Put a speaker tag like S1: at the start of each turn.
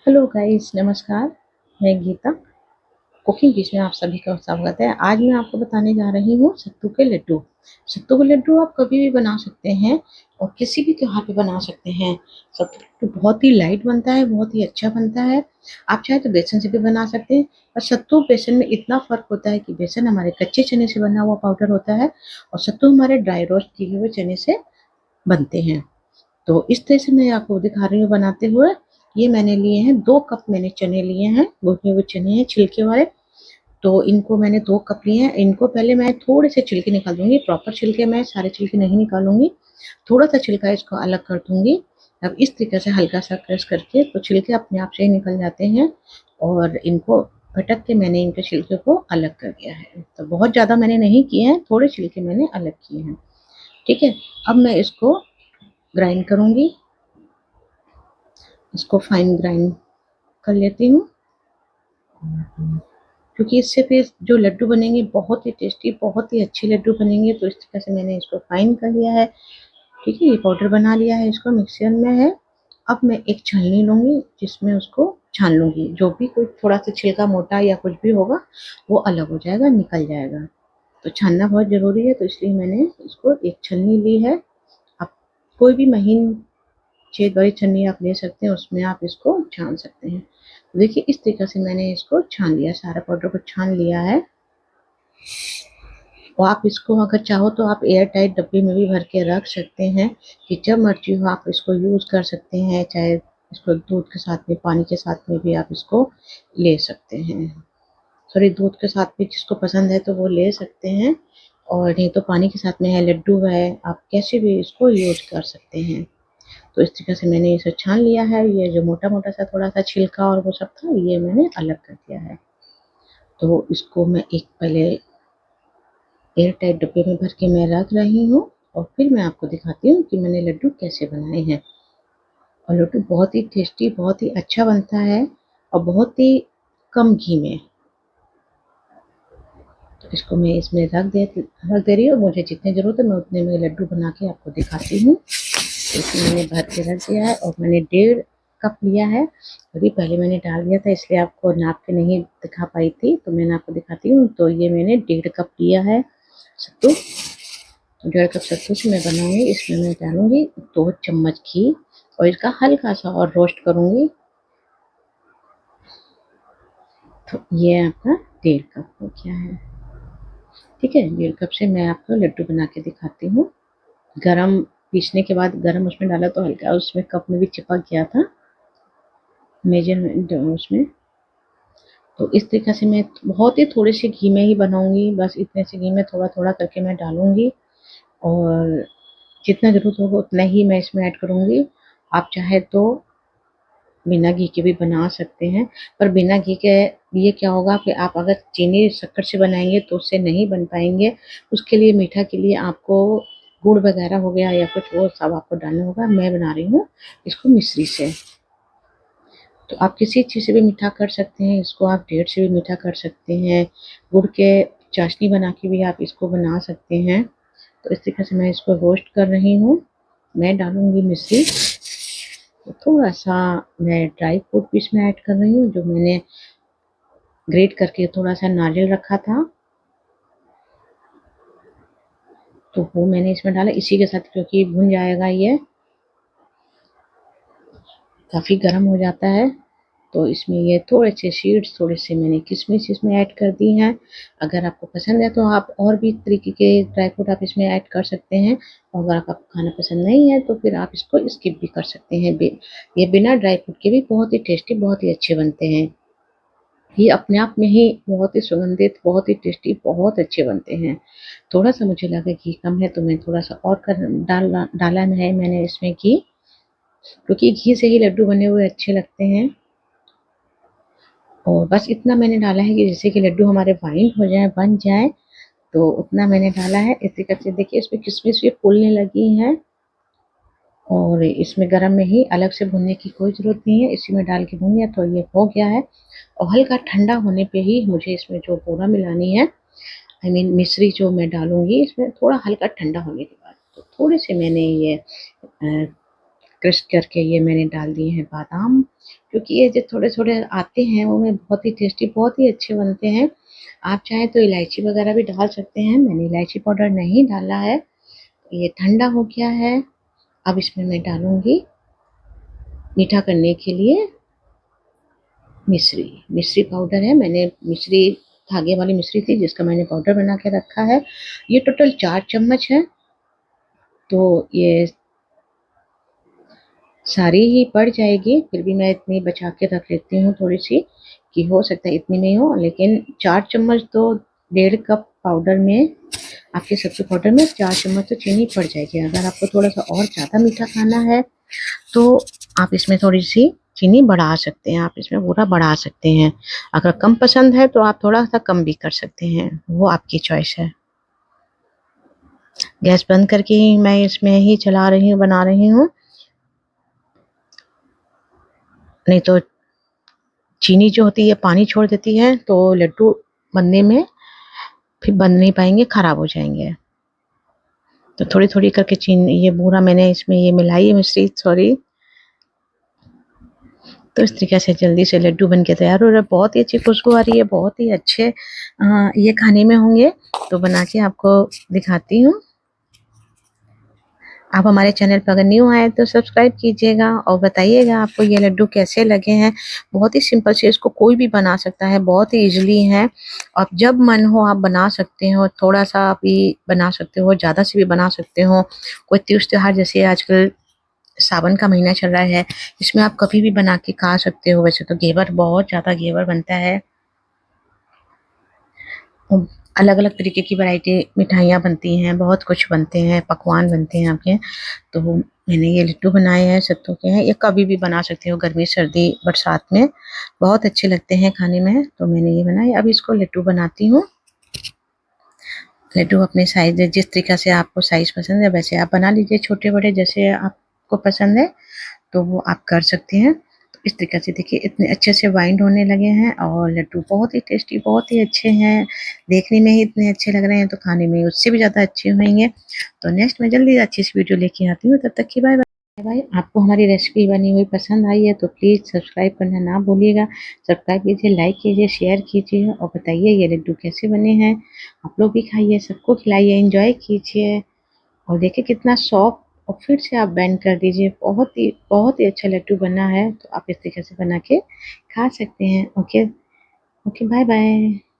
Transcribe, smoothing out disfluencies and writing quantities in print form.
S1: Hello guys, नमस्कार। मैं Gita, cooking किच में आप सभी का स्वागत है। आज मैं आपको बताने जा रही हूँ सत्तू के लड्डू। सत्तू के लड्डू आप कभी भी बना सकते हैं और किसी भी त्योहार पे बना सकते हैं। सत्तू लड्डू बहुत ही लाइट बनता है, बहुत ही अच्छा बनता है। आप चाहे तो बेसन से भी बना सकते हैं, पर सत्तू बेसन में इतना फ़र्क होता है कि बेसन हमारे कच्चे चने से बना हुआ पाउडर होता है और सत्तू हमारे ड्राई रोस्ट किए हुए चने से बनते हैं। तो इस तरह से मैं आपको दिखा रही हूँ बनाते हुए। ये मैंने लिए हैं 2 कप, मैंने चने लिए हैं, भुने हुए चने हैं छिलके वाले। तो इनको मैंने 2 कप लिए हैं। इनको पहले मैं थोड़े से छिलके निकाल दूंगी, प्रॉपर छिलके मैं सारे छिलके नहीं निकालूंगी, थोड़ा सा छिलका इसको अलग कर दूंगी। अब इस तरीके से हल्का सा क्रश करके तो छिलके अपने आप से ही निकल जाते हैं और इनको फटक के मैंने इनके छिलके को अलग कर दिया है। तो बहुत ज़्यादा मैंने नहीं किए हैं, थोड़े छिलके मैंने अलग किए हैं। ठीक है, अब मैं इसको ग्राइंड करूंगी, इसको फाइन ग्राइंड कर लेती हूँ, क्योंकि इससे फिर जो लड्डू बनेंगे बहुत ही टेस्टी, बहुत ही अच्छे लड्डू बनेंगे। तो इस तरह से मैंने इसको फाइन कर लिया है। ठीक है, ये पाउडर बना लिया है, इसको मिक्सर में है। अब मैं एक छलनी लूंगी जिसमें उसको छान लूंगी, जो भी कोई थोड़ा सा छिलका मोटा या कुछ भी होगा वो अलग हो जाएगा, निकल जाएगा। तो छानना बहुत जरूरी है, तो इसलिए मैंने इसको एक छलनी ली है। आप कोई भी महीन छेद वाली छन्नी आप ले सकते हैं, उसमें आप इसको छान सकते हैं। देखिए इस तरीके से मैंने इसको छान लिया, सारा पाउडर को छान लिया है। और आप इसको अगर चाहो तो आप एयर टाइट डब्बे में भी भर के रख सकते हैं कि जब मर्जी हो आप इसको यूज़ कर सकते हैं। चाहे इसको दूध के साथ में, पानी के साथ में भी आप इसको ले सकते हैं। सॉरी, दूध के साथ भी जिसको पसंद है तो वो ले सकते हैं, और नहीं तो पानी के साथ में है, लड्डू है, आप कैसे भी इसको यूज कर सकते हैं। तो इस तरीके से मैंने इसे छान लिया है। ये जो मोटा मोटा सा थोड़ा सा छिलका और वो सब था, ये मैंने अलग कर दिया है। तो इसको मैं एक पहले एयर टाइट डब्बे में भर के मैं रख रही हूँ, और फिर मैं आपको दिखाती हूँ कि मैंने लड्डू कैसे बनाए हैं। और लड्डू बहुत ही टेस्टी, बहुत ही अच्छा बनता है, और बहुत ही कम घी में। तो इसको मैं इसमें रख दे रही हूँ। मुझे जितने ज़रूरत है मैं उतने में लड्डू बना के आपको दिखाती हूँ। तो इसमें मैंने भर के रख दिया है, और मैंने 1.5 कप लिया है। अभी पहले मैंने डाल दिया था, इसलिए आपको नाप के नहीं दिखा पाई थी, तो मैंने आपको दिखाती हूँ। तो ये मैंने 1.5 कप लिया है सत्तू। तो 1.5 कप सत्तू से मैं बनाऊंगी, इसमें मैं डालूंगी 2 चम्मच घी, और इसका हल्का सा और रोस्ट करूंगी। तो ये आपका 1.5 कप हो गया है। ठीक है, 1.5 कप से मैं आपको लड्डू बना के दिखाती हूँ। गरम पीसने के बाद गरम उसमें डाला तो हल्का उसमें कप में भी चिपक गया था मेजरमेंट उसमें। तो इस तरीके से मैं बहुत ही थोड़े से घी में ही बनाऊंगी, बस इतने से घी में थोड़ा थोड़ा करके मैं डालूंगी, और जितना ज़रूरत होगा उतना ही मैं इसमें ऐड करूंगी। आप चाहे तो बिना घी के भी बना सकते हैं, पर बिना घी के ये क्या होगा कि आप अगर चीनी शक्कर से बनाएंगे तो उससे नहीं बन पाएंगे। उसके लिए मीठा के लिए आपको गुड़ वगैरह हो गया या कुछ, वो सब आपको डालना होगा। मैं बना रही हूँ इसको मिश्री से। तो आप किसी चीज़ से भी मीठा कर सकते हैं, इसको आप डेट से भी मीठा कर सकते हैं, गुड़ के चाशनी बना के भी आप इसको बना सकते हैं। तो इस तरीके से मैं इसको रोस्ट कर रही हूँ। मैं डालूंगी मिश्री, तो थोड़ा सा मैं ड्राई फ्रूट भी इसमें ऐड कर रही हूँ, जो मैंने ग्रेट करके थोड़ा सा नारियल रखा था, तो वो मैंने इसमें डाला इसी के साथ, क्योंकि भुन जाएगा ये, काफ़ी गर्म हो जाता है। तो इसमें ये थोड़े से सीड्स, थोड़े से मैंने किशमिश इसमें ऐड कर दी हैं। अगर आपको पसंद है तो आप और भी तरीके के ड्राई फ्रूट आप इसमें ऐड कर सकते हैं, और अगर आपको खाना पसंद नहीं है तो फिर आप इसको स्किप भी कर सकते हैं। ये बिना ड्राई फ्रूट के भी बहुत ही टेस्टी, बहुत ही अच्छे बनते हैं। ये अपने आप में ही बहुत ही सुगंधित, बहुत ही टेस्टी, बहुत अच्छे बनते हैं। थोड़ा सा मुझे लगा घी कम है, तो मैं थोड़ा सा और डाला है मैंने इसमें घी, क्योंकि घी से ही लड्डू बने हुए अच्छे लगते हैं। और बस इतना मैंने डाला है कि जैसे कि लड्डू हमारे वाइंड हो जाए, बन जाए, तो उतना मैंने डाला है। इसी करके देखिए इसमें किशमिश भी फूलने लगी हैं, और इसमें गरम में ही अलग से भूनने की कोई ज़रूरत नहीं है, इसी में डाल के भून लिया तो ये हो गया है। और हल्का ठंडा होने पे ही मुझे इसमें जो बूरा मिलानी है, आई मीन मिश्री जो मैं डालूंगी इसमें, थोड़ा हल्का ठंडा होने के बाद, तो थोड़े से मैंने ये क्रश करके ये मैंने डाल दिए हैं बादाम, क्योंकि ये जो थोड़े-थोड़े आते हैं वो में बहुत ही टेस्टी, बहुत ही अच्छे बनते हैं। आप चाहें तो इलायची वगैरह भी डाल सकते हैं, मैंने इलायची पाउडर नहीं डाला है। ये ठंडा हो गया है, अब इसमें मैं डालूँगी मीठा करने के लिए मिश्री। मिश्री पाउडर है, मैंने मिश्री धागे वाली मिश्री थी जिसका मैंने पाउडर बना के रखा है। ये टोटल 4 चम्मच है, तो ये सारी ही पड़ जाएगी, फिर भी मैं इतनी बचा के रख लेती हूँ थोड़ी-सी, कि हो सकता है इतनी नहीं हो, लेकिन 4 चम्मच तो 1.5 कप पाउडर में, आपके सत्तू पाउडर में 4 चम्मच तो चीनी पड़ जाएगी। अगर आपको थोड़ा-सा और ज़्यादा मीठा खाना है, तो आप इसमें थोड़ी-सी चीनी बढ़ा सकते हैं, आप इसमें बूरा बढ़ा सकते हैं। अगर कम पसंद है, तो आप थोड़ा-सा कम भी कर सकते हैं, वो आपकी चॉइस है। गैस बंद करके ही मैं इसमें ही चला रही हूँ, बना रही हूँ। नहीं तो चीनी जो होती है पानी छोड़ देती है, तो लड्डू बनने में फिर बन नहीं पाएँगे, खराब हो जाएँगे। तो थोड़ी-थोड़ी करके चीनी ये बूरा मैंने इसमें ये मिलाई है मिश्री, सॉरी। तो इस तरीके से जल्दी से लड्डू बन के तैयार हो रहा है। बहुत ही अच्छी खुशबू आ रही है, बहुत ही अच्छे ये खाने में होंगे। तो बना के आपको दिखाती हूँ। आप हमारे चैनल पर अगर न्यू आए तो सब्सक्राइब कीजिएगा और बताइएगा आपको ये लड्डू कैसे लगे हैं। बहुत ही सिंपल से इसको कोई भी बना सकता है, बहुत ही ईज़िली है। और जब मन हो आप बना सकते हो, थोड़ा-सा भी बना सकते हो, ज़्यादा से भी बना सकते हो। कोई तीज त्योहार जैसे आजकल सावन का महीना चल रहा है, इसमें आप कभी भी बना के खा सकते हो। वैसे तो घेवर, बहुत ज़्यादा घेवर बनता है। अलग-अलग तरीके की वैरायटी मिठाइयाँ बनती हैं, बहुत कुछ बनते हैं, पकवान बनते हैं आपके। तो मैंने ये लड्डू बनाए हैं, सत्तू के हैं। ये कभी भी बना सकते हो, गर्मी, सर्दी, बरसात में बहुत अच्छे लगते हैं खाने में। तो मैंने ये बनाए, अब इसको लड्डू बनाती हूँ। लड्डू अपने साइज़, जिस तरीक़े से आपको साइज़ पसंद है वैसे आप बना लीजिए, छोटे-बड़े जैसे आपको पसंद है, तो वो आप कर सकते हैं। तो इस तरीक़े से देखिए इतने अच्छे से बाइंड होने लगे हैं और लड्डू बहुत ही टेस्टी, बहुत ही अच्छे हैं। देखने में ही इतने अच्छे लग रहे हैं, तो खाने में उससे भी ज़्यादा अच्छे होंगे। तो नेक्स्ट मैं जल्दी अच्छी सी वीडियो लेके आती हूँ, तब तक की बाय बाय। बाय। आपको हमारी रेसिपी बनी हुई पसंद आई है तो प्लीज़ सब्सक्राइब करना ना भूलिएगा। सब्सक्राइब कीजिए, लाइक कीजिए, शेयर कीजिए और बताइए ये लड्डू कैसे बने हैं। आप लोग भी खाइए, सबको खिलाइए, एंजॉय कीजिए और देखिए कितना सॉफ्ट, और फिर से आप बेंड कर दीजिए। बहुत ही अच्छा लड्डू बना है, तो आप इस तरीके से बना के खा सकते हैं। Okay, okay, bye bye.